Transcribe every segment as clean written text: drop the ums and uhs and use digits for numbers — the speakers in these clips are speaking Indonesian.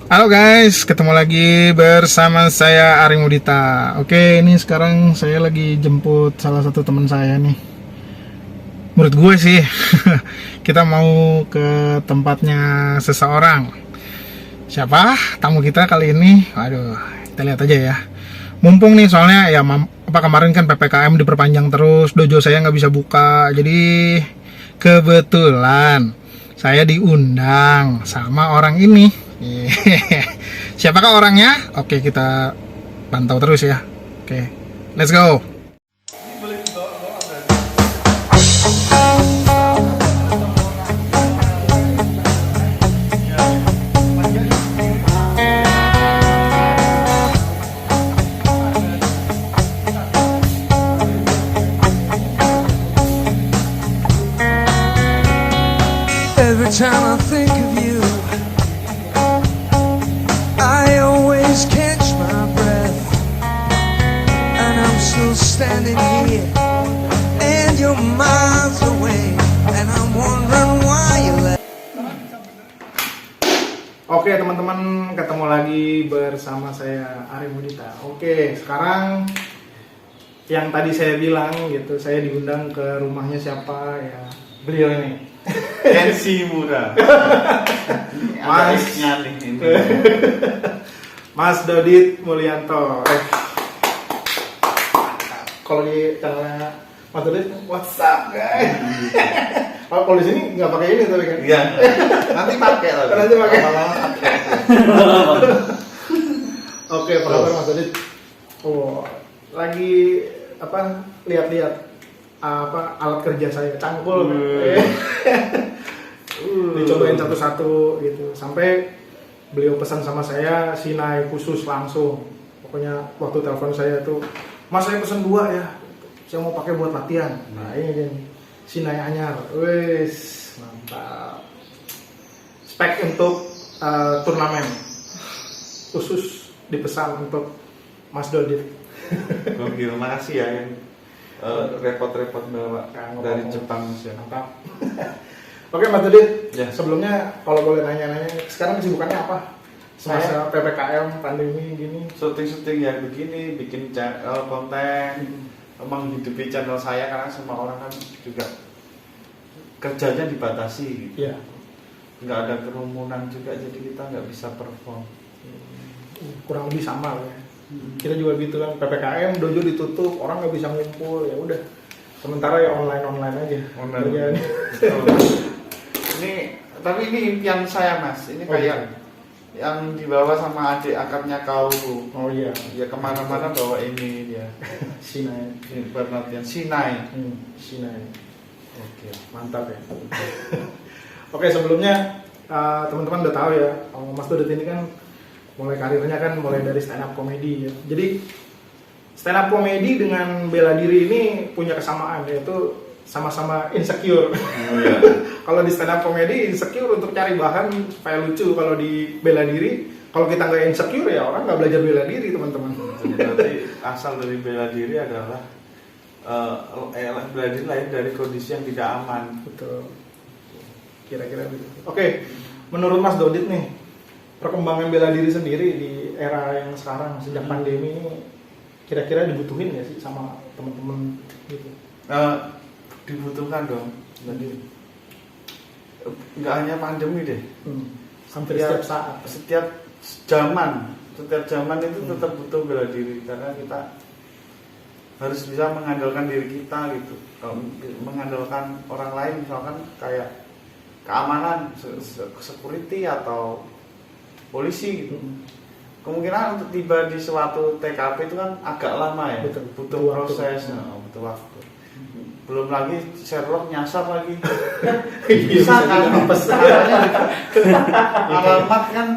Halo guys, ketemu lagi bersama saya Ari Mudita. Oke, ini sekarang saya lagi jemput salah satu teman saya nih. Menurut gue sih, kita mau ke tempatnya seseorang. Siapa tamu kita kali ini? Aduh, kita lihat aja ya. Mumpung nih soalnya ya kemarin kan PPKM diperpanjang terus, dojo saya nggak bisa buka. Jadi kebetulan saya diundang sama orang ini. Siapakah orangnya? Oke, kita pantau terus ya. Oke, let's go. Every time I think of you, I always catch my breath, and I'm still standing here, and you're miles away, and I'm wondering why you left. Oke teman-teman, ketemu lagi bersama saya Ari Mudita. Oke, sekarang yang tadi saya bilang gitu, saya diundang ke rumahnya siapa ya? Beliau ini. Tensi murah. Mas nih ini. Mas Dodit Mulyanto. Kalau di channelnya Mas Dodit, what's up guys? Kalau di sini nggak pakai ini tapi kan? Iya. Nanti pakai lagi. Nanti pakai. Lama-lama pakai. Oke, apa kabar Mas Dodit? Oh, lagi apa? Lihat-lihat apa alat kerja saya, cangkul. Dicobain satu-satu gitu. Sampai beliau pesan sama saya Sinai khusus langsung. Pokoknya waktu telepon saya tuh, Mas saya pesan 2 ya. Saya mau pakai buat latihan. Nah, ini dia nih. Sinai anyar. Wes, mantap. Spek untuk turnamen. Khusus dipesan untuk Mas Dodit. Gokil, makasih ya yang repot-repot bawa dari Jepang sih. Mantap. Oke Mas Dodit, Ya. sebelumnya kalau boleh nanya-nanya, sekarang kesibukannya apa? Semasa PPKM, pandemi gini. Syuting-syuting ya begini, bikin konten, menghidupi channel saya karena semua orang kan juga kerjanya dibatasi gitu. Iya. Nggak ada kerumunan juga, jadi kita nggak bisa perform. Kurang lebih sama lah ya. Kita juga gitu kan, PPKM, dojo ditutup, orang nggak bisa ngumpul, ya udah. Sementara ya online aja. Online. Kerjaan. Ini tapi ini impian saya Mas. Ini Oh, kayak iya. yang dibawa sama adik angkatnya kau. Oh iya, Ya kemana-mana bawa ini dia. Sinai. Perhatian Sinai. Sinai. Oke. Mantap ya. Oke, sebelumnya teman-teman udah tahu ya, Mas Dodit ini kan mulai karirnya kan mulai dari stand up comedy ya. Jadi stand up comedy dengan bela diri ini punya kesamaan, yaitu sama-sama insecure. Oh, iya. Kalau di stand up comedy insecure untuk cari bahan supaya lucu. Kalau di bela diri, kalau kita nggak insecure ya orang nggak belajar bela diri teman-teman. Berarti asal dari bela diri adalah bela diri lahir dari kondisi yang tidak aman. Betul. Kira-kira begitu. Oke, menurut Mas Dodit nih, perkembangan bela diri sendiri di era yang sekarang sejak pandemi ini kira-kira dibutuhin nggak sih sama teman-teman gitu? Dibutuhkan dong. Jadi nggak hanya pandemi deh. Hampir setiap saat. Setiap zaman itu tetap butuh bela diri karena kita harus bisa mengandalkan diri kita gitu. Kalau mengandalkan orang lain misalkan kayak keamanan, security atau polisi gitu. Kemungkinan untuk tiba di suatu TKP itu kan agak lama ya. Betul. Butuh Butuh proses, waktu. butuh waktu. Belum lagi Sherlock nyasar lagi. Bisa kan apes. Alamat kan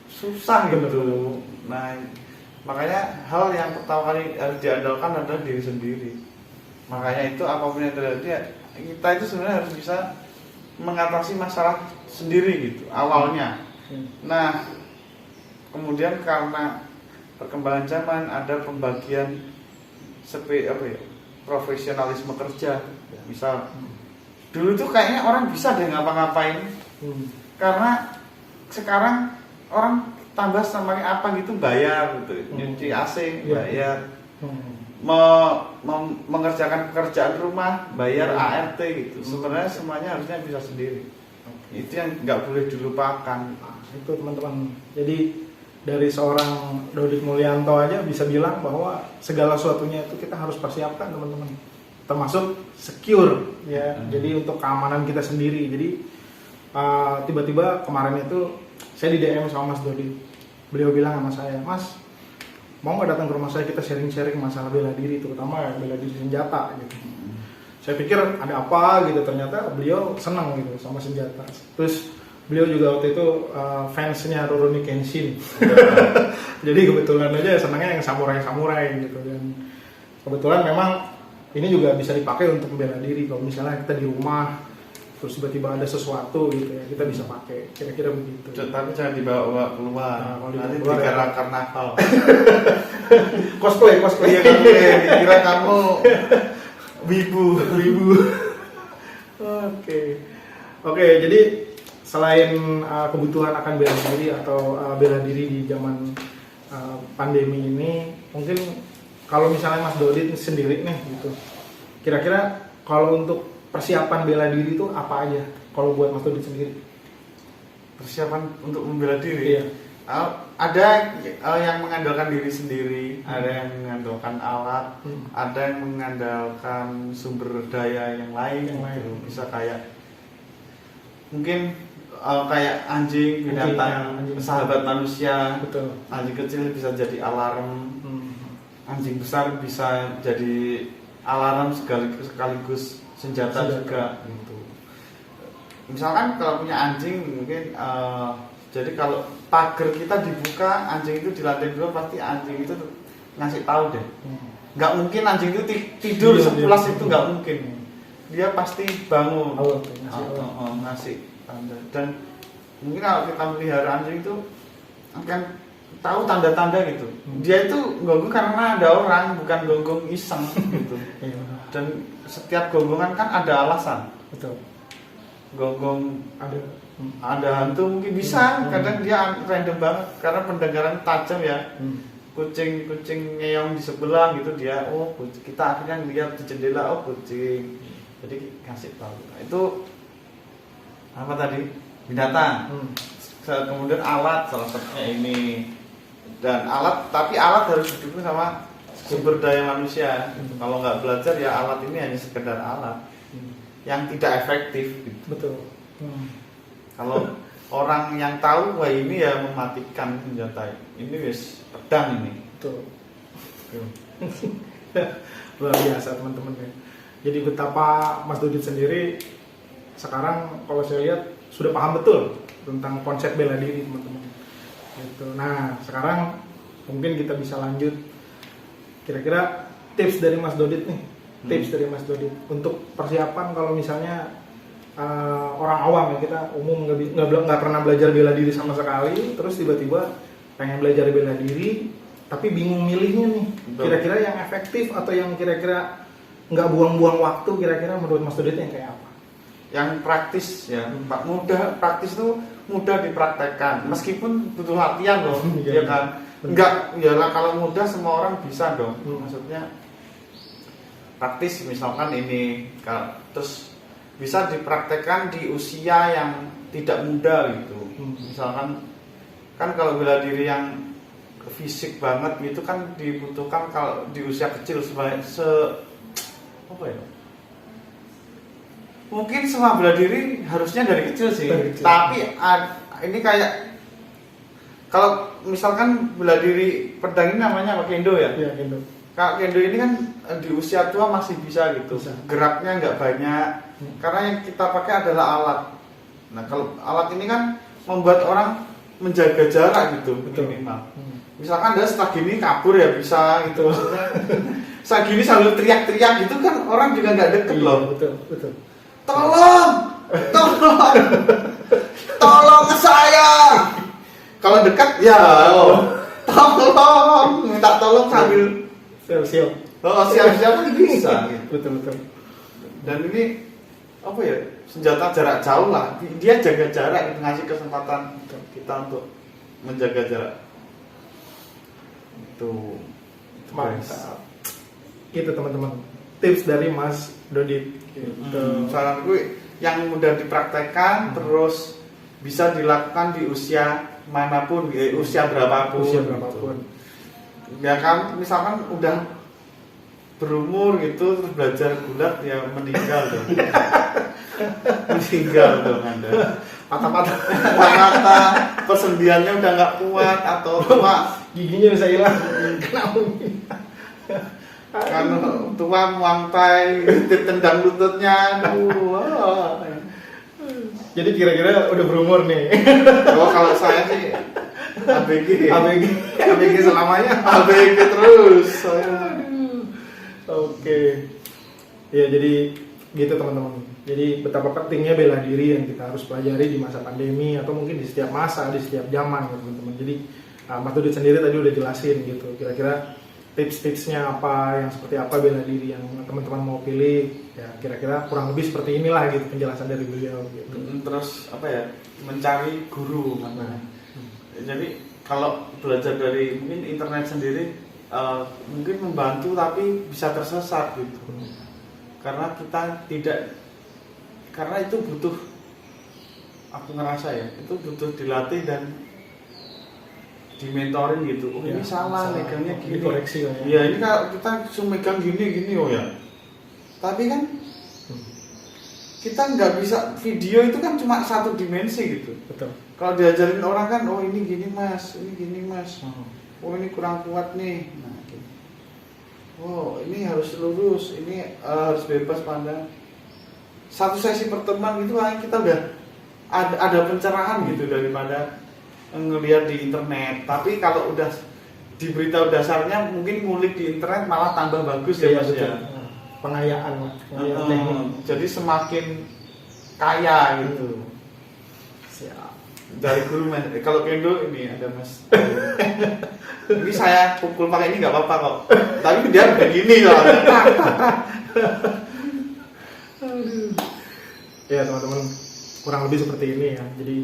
susah gitu. Betul. Nah, makanya hal yang pertama kali harus diandalkan adalah diri sendiri. Makanya itu apapun yang terjadi, kita itu sebenarnya harus bisa mengatasi masalah sendiri gitu awalnya. Nah, kemudian karena perkembangan zaman ada pembagian profesionalisme kerja. Misal dulu tuh kayaknya orang bisa deh ngapa-ngapain, karena sekarang orang tambah sama apa gitu bayar gitu, nyuci AC bayar, mengerjakan pekerjaan rumah bayar ART gitu. Sebenarnya semuanya harusnya bisa sendiri. Itu yang nggak boleh dilupakan. Itu teman-teman. Jadi dari seorang Dodik Mulyanto aja bisa bilang bahwa segala sesuatunya itu kita harus persiapkan teman-teman, termasuk secure ya. Jadi untuk keamanan kita sendiri. Jadi tiba-tiba kemarin itu saya di DM sama Mas Dodik, beliau bilang sama saya, Mas mau nggak datang ke rumah saya, kita sharing-sharing masalah bela diri, terutama bela diri senjata gitu. Saya pikir ada apa gitu, ternyata beliau senang gitu sama senjata. Terus beliau juga waktu itu fansnya Rurouni Kenshin. Jadi kebetulan aja senangnya yang samurai gitu. Dan kebetulan memang ini juga bisa dipakai untuk membela diri. Kalau misalnya kita di rumah terus tiba-tiba ada sesuatu gitu ya, kita bisa pakai, kira-kira begitu. Tapi jangan dibawa keluar. Nah, kalau nanti dibawa keluar dikira ya. karnaval. Cosplay. Iya kan, dikira kamu wibu. Oke, jadi selain kebutuhan akan bela diri atau bela diri di zaman pandemi ini, mungkin kalau misalnya Mas Dodit sendiri nih gitu, kira-kira kalau untuk persiapan bela diri itu apa aja kalau buat Mas Dodit sendiri? Persiapan untuk membela diri. Iya. Ada yang mengandalkan diri sendiri, ada yang mengandalkan alat, ada yang mengandalkan sumber daya yang lain. Gitu. Bisa kayak mungkin kayak anjing, binatang, anjing. sahabat manusia. Betul. Anjing kecil bisa jadi alarm, anjing besar bisa jadi alarm sekaligus senjata juga. Gitu. Misalkan kalau punya anjing mungkin jadi kalau pagar kita dibuka, anjing itu di lantai 2 pasti anjing itu ngasih tahu deh. Nggak mungkin anjing itu tidur sepulas itu, nggak mungkin. Dia pasti bangun, ngasih tanda. Dan mungkin kalau kita melihara anjing itu akan tahu tanda-tanda gitu. Dia itu gonggong karena ada orang, bukan gonggong iseng gitu. Dan setiap gonggongan kan ada alasan. Betul. Gonggong ada hantu mungkin bisa, kadang dia random banget karena pendengaran tajam ya. Kucing ngeong di sebelah gitu, dia kita akhirnya lihat di jendela kucing, jadi kasih tahu. Nah, itu apa tadi, binatang. Kemudian alat, salah satunya ini. Dan alat, tapi alat harus didukung sama sumber daya manusia. Kalau nggak belajar ya alat ini hanya sekedar alat yang tidak efektif gitu. Betul. Kalau orang yang tahu, wah ini ya mematikan senjata ini, wis pedang ini. Betul. Luar biasa teman-teman ya. Jadi betapa Mas Dodit sendiri sekarang kalau saya lihat sudah paham betul tentang konsep bela diri teman-teman. Gitu. Nah sekarang mungkin kita bisa lanjut. Kira-kira tips dari Mas Dodit nih. Tips dari Mas Dodit untuk persiapan kalau misalnya orang awam ya, kita umum nggak pernah belajar bela diri sama sekali, terus tiba-tiba pengen belajar bela diri tapi bingung milihnya nih. Kira-kira yang efektif atau yang kira-kira nggak buang-buang waktu, kira-kira menurut Mas Dodit yang kayak apa? Yang praktis ya, praktis itu mudah dipraktekkan meskipun butuh latihan loh. Ya kan, enggak ya lah, kalau mudah semua orang bisa dong. Maksudnya praktis misalkan ini, terus bisa dipraktekkan di usia yang tidak muda gitu. Misalkan kan kalau bela diri yang fisik banget gitu kan dibutuhkan kalau di usia kecil apa ya? Mungkin semua bela diri harusnya dari kecil sih. Tapi ini kayak kalau misalkan bela diri pedang ini namanya apa, kendo ya? Iya, kendo. Kak kendo ini kan di usia tua masih bisa gitu. Geraknya nggak banyak. Karena yang kita pakai adalah alat. Nah kalau alat ini kan membuat orang menjaga jarak gitu minimal. Misalkan dia setelah gini kabur ya bisa gitu. Setelah gini sambil teriak-teriak gitu kan orang juga nggak deket loh. Betul. Tolong saya. Kalau dekat ya tolong, minta tolong sambil siap. Siap-siap bisa gitu. Betul. Dan ini apa ya, senjata jarak jauh lah, dia jaga jarak gitu, ngasih kesempatan kita untuk menjaga jarak. Itu guys. Mantap. Gitu teman-teman. Tips dari Mas Dodit. Gitu. Saran gue yang mudah dipraktekkan terus bisa dilakukan di usia manapun, usia berapapun. Usia gitu. berapapun. Ya kan, misalkan udah berumur gitu terus belajar gulat ya meninggal dong. Meninggal dong Anda. Patah-patah. Mata persendiannya udah nggak kuat atau tua Giginya bisa hilang. Kenapa? kan tua muangtai tendang lututnya. Aduh. Jadi kira-kira udah berumur nih. Oh, kalau saya sih ABG. ABG selamanya. ABG terus. Saya. Oke. Ya jadi gitu teman-teman. Jadi betapa pentingnya bela diri yang kita harus pelajari di masa pandemi atau mungkin di setiap masa, di setiap zaman gitu, teman-teman. Jadi Mas Dodit sendiri tadi udah jelasin gitu. Kira-kira tips-tipsnya apa, yang seperti apa bela diri yang teman-teman mau pilih. Ya kira-kira kurang lebih seperti inilah gitu penjelasan dari beliau gitu. Terus apa ya? Mencari guru makanya. Jadi kalau belajar dari mungkin internet sendiri mungkin membantu tapi bisa tersesat gitu. Karena kita tidak, karena itu butuh, aku ngerasa ya, itu butuh dilatih dan dimentorin gitu. Oh Ya, ini salah, megangnya gini. dikoreksi lah ya. Iya ini kalau kita cuma megang gini oh ya. Tapi kan kita nggak bisa, video itu kan cuma satu dimensi gitu. Betul. Kalau diajarin orang kan, oh ini gini mas, ini gini mas, oh ini kurang kuat nih. Nah, gitu. Oh ini harus lurus, ini harus bebas pandang. Satu sesi pertemuan gitu lah kita udah ada pencerahan gitu daripada ngelihat di internet. Tapi kalau udah diberitahu dasarnya mungkin ngulik di internet malah tambah bagus ya mas ya. Pengayaan lah. Jadi semakin kaya gitu. Siap. Dari guru mas, kalau kendo ini ada mas. Ini saya pukul pakai ini nggak apa-apa kok. Tapi dia begini loh. Ya teman-teman, kurang lebih seperti ini ya. Jadi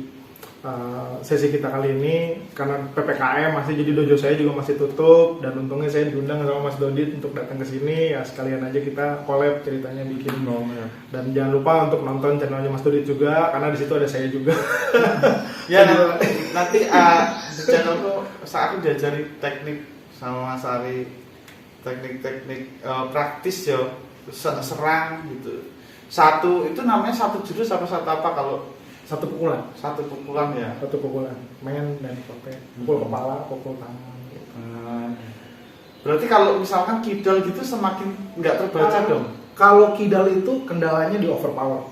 sesi kita kali ini karena PPKM masih, jadi dojo saya juga masih tutup dan untungnya saya diundang sama Mas Dodit untuk datang ke sini ya, sekalian aja kita collab ceritanya bikin. Dan jangan lupa untuk nonton channelnya Mas Dodit juga karena di situ ada saya juga. Ya nanti di channelku saat aku diajari teknik sama Mas Ari, teknik-teknik praktis ya, serang gitu. Satu itu namanya satu jurus apa satu apa kalau Satu pukulan. satu pukulan ya. Satu pukulan. Main dan pakai pukul kepala, pukul tangan. Gitu. Berarti kalau misalkan kidal gitu semakin nggak terbaca dong. Kalau kidal itu kendalanya di overpower.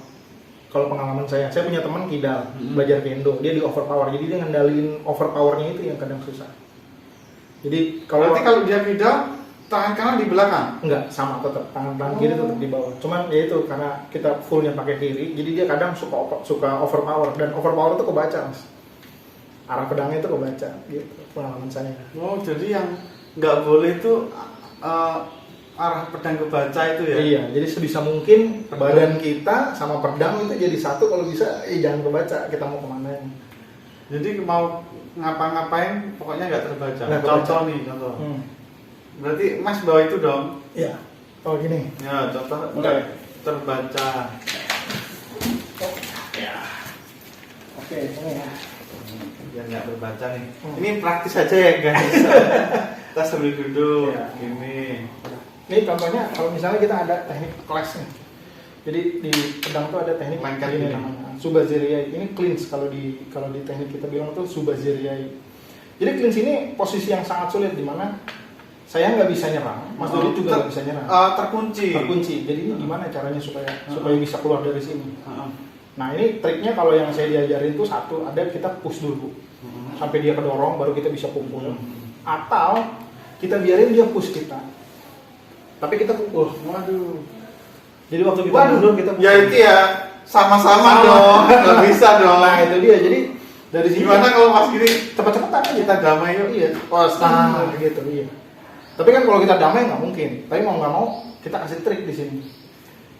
Kalau pengalaman saya punya teman kidal, belajar kendo, dia di overpower. Jadi dia ngendalin overpowernya itu yang kadang susah. Jadi Berarti kalau dia kidal tangan kanan di belakang. enggak sama, tetap tangan kiri tetap di bawah. Cuman ya itu karena kita fullnya pakai kiri, jadi dia kadang suka overpower, dan overpower itu kebaca mas. Arah pedangnya itu kebaca, gitu pengalaman saya. Oh jadi yang nggak boleh itu arah pedang kebaca itu ya? Iya, jadi sebisa mungkin badan kita sama pedang itu jadi satu, kalau bisa jangan kebaca kita mau kemana. Jadi mau ngapa-ngapain pokoknya nggak terbaca. Nggak Contoh kebaca. nih, contoh. Berarti Mas bawa itu dong. Iya. Oh gini. Ya, contoh Oke. nggak terbaca. Oke, ini ya. Biar nggak terbaca nih. Ini praktis aja ya guys. Kita sambil duduk. Iya. Ini. Ini contohnya kalau misalnya kita ada teknik clash nih. Jadi di pedang tuh ada teknik Lengket ini ini. namanya Subaziriai. Ini clinch kalau di teknik kita bilang tuh Subaziriai. Jadi clinch ini posisi yang sangat sulit, di mana saya nggak bisa nyerang, Mas Dodit juga nggak bisa nyerang. Terkunci. Jadi ini gimana caranya supaya bisa keluar dari sini? Nah ini triknya kalau yang saya diajarin tuh satu, ada kita push dulu sampai dia kedorong, baru kita bisa pukul. Atau kita biarin dia push kita, tapi kita pukul. Waduh. Jadi waktu kita mundur kita pukul. Ya itu ya sama-sama dong. Nggak bisa dong. Nah itu dia. Jadi dari sini Gimana kalau Mas gini cepet-cepetan aja. kita damai yuk? Iya. Nah gitu iya. Tapi kan kalau kita damai nggak mungkin. Tapi mau nggak mau kita kasih trik di sini.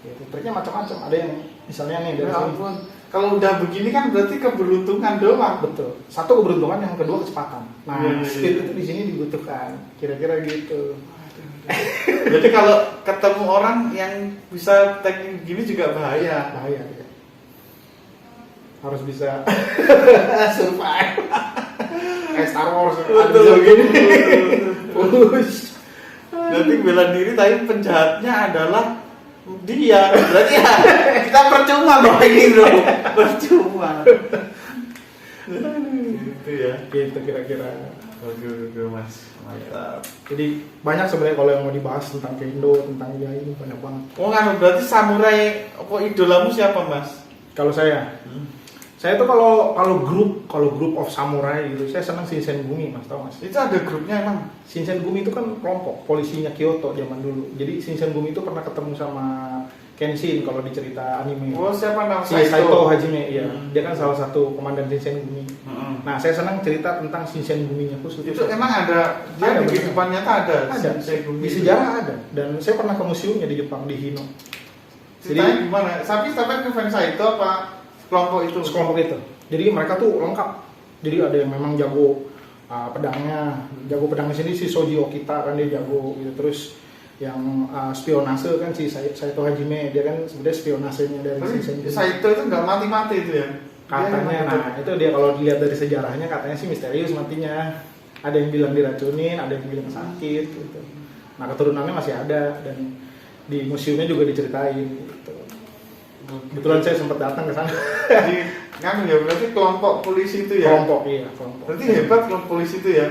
Gitu. Triknya macam-macam. Ada yang misalnya nih dari Ya sini. ampun. kalau udah begini kan berarti keberuntungan doang. Betul. Satu keberuntungan, yang kedua kecepatan. Nah, Iya. speed itu di sini dibutuhkan. Kira-kira gitu. Jadi kalau ketemu orang yang bisa teknik gini juga bahaya. Bahaya ya. Harus bisa survive. Kayak Star Wars. Betul, Ada gini. betul. Push. Nanti bela diri tapi penjahatnya adalah dia. Berarti ya kita percuma bawa ini bro. Percuma. Gitu ya. Gitu kira-kira. Oke mas. Mantap. Jadi banyak sebenarnya kalau yang mau dibahas tentang Kendo, tentang ya ini banyak banget. Oh kan berarti samurai apa idolamu siapa mas? Kalau saya tuh kalau grup of samurai gitu, saya senang Shinsengumi, mas, tau mas? Itu ada grupnya emang. Shinsengumi itu kan kelompok polisinya Kyoto zaman dulu. Jadi Shinsengumi itu pernah ketemu sama Kenshin kalau di cerita anime. Oh siapa nama Si Saito Hajime, iya. Dia kan salah satu komandan Shinsengumi. Hmm. Nah, saya senang cerita tentang Shinsengumi-nya khusus. Itu emang ada dia Ada, di betul. kehidupan nyata ada. Ada, Shinsengumi di itu. sejarah ada. Dan saya pernah ke museumnya di Jepang, di Hino. Ceritanya gimana? Tapi ke fans itu apa kelompok itu? Sekelompok itu. Jadi mereka tuh lengkap. Jadi ada yang memang jago pedangnya. Jago pedangnya sini si Shoji Okita kan dia jago gitu. Terus yang spionase kan si Saito Hajime, dia kan sebenarnya spionasenya dari Tapi Shinsengumi. Saito itu nggak mati-mati itu ya? Katanya, nah itu dia kalau dilihat dari sejarahnya katanya sih misterius matinya. Ada yang bilang diracunin, ada yang bilang sakit gitu. Nah keturunannya masih ada dan di museumnya juga diceritain gitu. Kebetulan saya sempat datang ke sana. Jadi kan ya berarti kelompok polisi itu ya? Kelompok, iya kelompok. Berarti hebat kelompok polisi itu ya?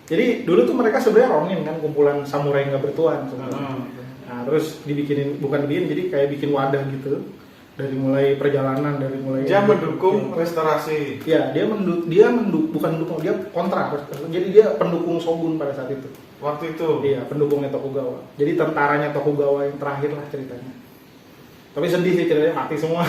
Jadi dulu tuh mereka sebenarnya Ronin kan, kumpulan samurai nggak bertuan sebenarnya. Hmm. Nah terus bukan dibikin, jadi kayak bikin wadah gitu. Dari mulai perjalanan, dari mulai Dia mendukung restorasi. Ya, bukan mendukung, dia kontra. Jadi dia pendukung Shogun pada saat itu. Waktu itu. Iya, pendukungnya Tokugawa. Jadi tentaranya Tokugawa yang terakhir lah ceritanya. Tapi sedih sih ceritanya, mati semua.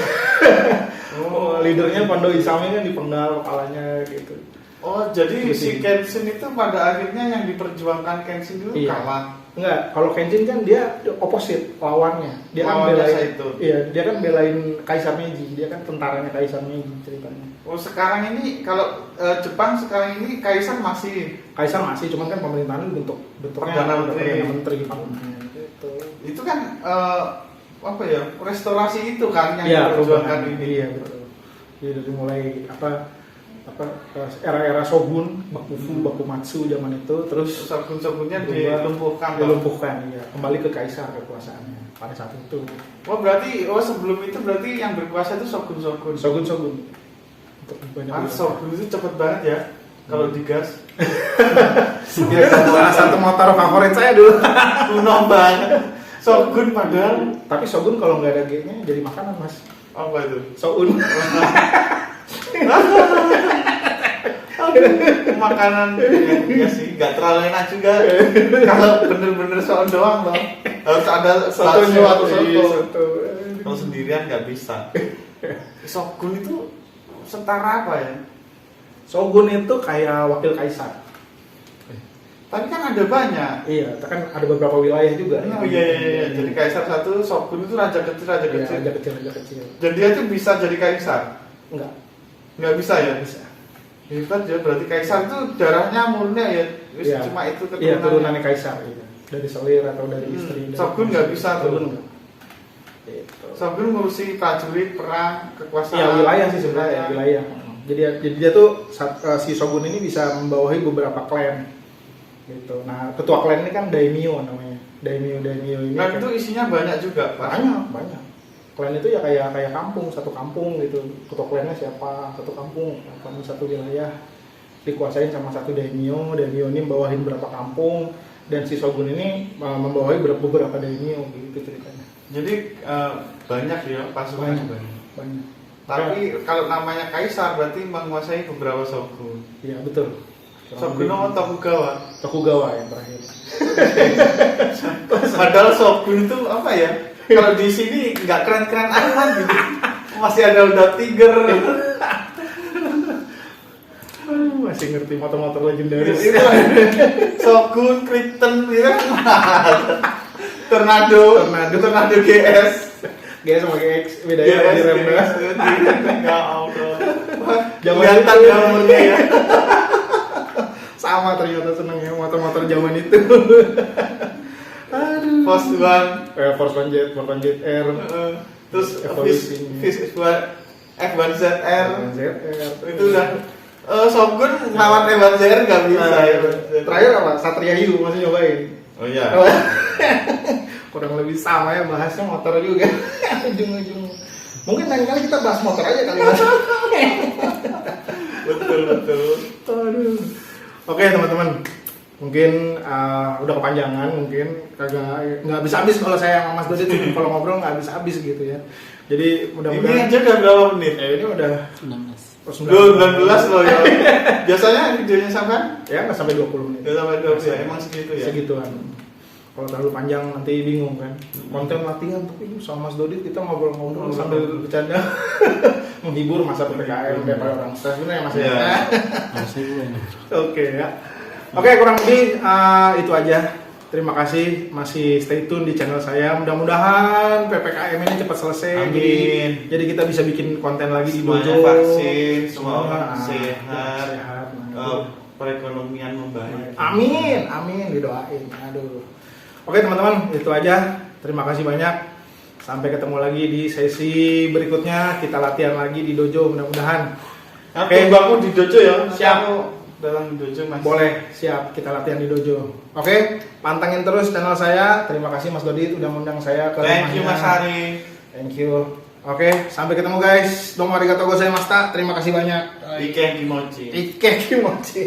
Oh. Leadernya Kondo Isame kan dipenggal kepalanya gitu. Oh, jadi si Gitu. Kenshin itu pada akhirnya yang diperjuangkan Kenshin itu Iya. kalah. Enggak, kalau Kenshin kan dia opposite lawannya. Dia kan Lawannya belain Saito. Iya, dia kan belain Kaisar Meiji. Dia kan tentaranya Kaisar Meiji ceritanya. Oh, sekarang ini kalau Jepang sekarang ini kaisar masih. Kaisar masih, cuman kan pemerintahan bentuknya Perdana udah Menteri. Perdana Menteri tahunnya gitu. Itu kan apa ya? Restorasi itu kan yang Iya, diperjuangkan perubahan ini. Iya, betul. Jadi dari mulai era-era Shogun, Bakumatsu zaman itu, terus Shogun-shogunnya berubah, dilumpuhkan. iya. Kembali ke kaisar kekuasaannya pada saat itu. Oh, sebelum itu berarti yang berkuasa itu shogun-shogun. Shogun. Untuk banyak Shogun itu cepet banget ya kalau digas. ya, salah satu motor favorit saya dulu. Kuno banget. Shogun padahal Tapi Shogun kalau nggak ada G-nya jadi makanan, Mas. apa itu? Shogun. Makanan ya sih nggak terlalu enak juga kalau bener-bener soal doang loh, harus ada Sotonya, sesuatu iya, soto. soto. Kalau sendirian nggak bisa. Shogun itu setara apa ya? Shogun itu kayak wakil kaisar. Tapi kan ada banyak. Iya, kan ada beberapa wilayah juga. Oh iya. Jadi kaisar satu, shogun itu raja kecil. Iya, raja kecil. Dan dia tuh bisa jadi kaisar? Enggak, Nggak bisa ya? nggak bisa. Hebat ya, berarti kaisar itu darahnya murni ya? Wis Iya. cuma itu Iya, turunannya kaisar, iya. Dari selir atau dari Hmm. istri. dari- Shogun nggak bisa tuh. Shogun nggak. Gitu. Shogun ngurusi prajurit, perang, kekuasaan. Iya, wilayah sih sebenarnya, wilayah. Jadi dia tuh si Shogun ini bisa membawahi beberapa klan. Gitu. Nah, ketua klan ini kan daimyo namanya. Daimyo ini. Dan kan- itu isinya banyak juga, Pak. banyak. Klan itu ya kayak kampung, satu kampung gitu. Ketua klannya siapa? Satu kampung, satu wilayah dikuasain sama satu daimyo. Daimyo ini membawahi beberapa kampung dan si Shogun ini membawahi beberapa daimyo gitu ceritanya. Jadi banyak ya pasukannya banyak. Banyak. Tapi kalau namanya kaisar berarti menguasai beberapa shogun. Iya, betul. Shogun atau Tokugawa. Tokugawa yang terakhir. Padahal shogun itu apa ya? Kalau di sini nggak keren-keren amat gitu. Masih ada udah tiger. Masih ngerti motor-motor legendaris. Itu Shogun, Krypton gitu kan. Tornado GS. GS sama GX bedanya di rem ya. Ya Allah. Zaman Kelihatan itu. ya umurnya ya. Sama ternyata senengnya motor-motor zaman itu. Aduh. Force One. Force One Jet R, Terus Evolution. F1ZR. ZR. Itu udah Shogun lawan F1ZR nggak bisa ya. Terakhir apa? Satria Hiu masih nyobain. Oh iya. Kurang lebih sama ya bahasnya motor juga. Ujung-ujung. Mungkin lain kali kita bahas motor aja kali Mas. Betul. Aduh. Oke teman-teman, mungkin udah kepanjangan, mungkin nggak habis-habis kalau saya sama Mas Dodi tuh kalau ngobrol nggak habis-habis gitu ya. Jadi Ini mudah-mudahan aja udah berapa menit? ini udah 16. 19 loh ya. Biasanya videonya sampai? ya nggak sampai 20 menit. Ya sampai 20 ya. Emang segitu ya. Segituan. Kalau terlalu panjang nanti bingung kan. Konten latihan tapi sama Mas Dodi kita ngobrol-ngobrol sambil bercanda. Menghibur masa PPKM daripada orang stres sebenarnya Mas ya. Iya. Harusnya gue ini. Oke ya. Oke kurang lebih itu aja. Terima kasih masih stay tune di channel saya. Mudah-mudahan PPKM ini cepat selesai. Amin. Jadi kita bisa bikin konten lagi di Semuanya dojo. vaksin, semua orang Sehat. sehat. Nah, Perekonomian membaik. Amin, didoain. Aduh. Oke teman-teman, itu aja. Terima kasih banyak. Sampai ketemu lagi di sesi berikutnya. Kita latihan lagi di dojo mudah-mudahan. Oke, aku di dojo ya. Siap. Aku dalam dojo Mas. Boleh, siap. Kita latihan di dojo. Oke, pantengin terus channel saya. Terima kasih Mas Dodi udah mengundang saya ke Thank you rumahnya. Mas Hari. Thank you. Oke, sampai ketemu guys. Domo arigatou gozaimashita. Terima kasih banyak. Ike Kimochi. Ike kimochi.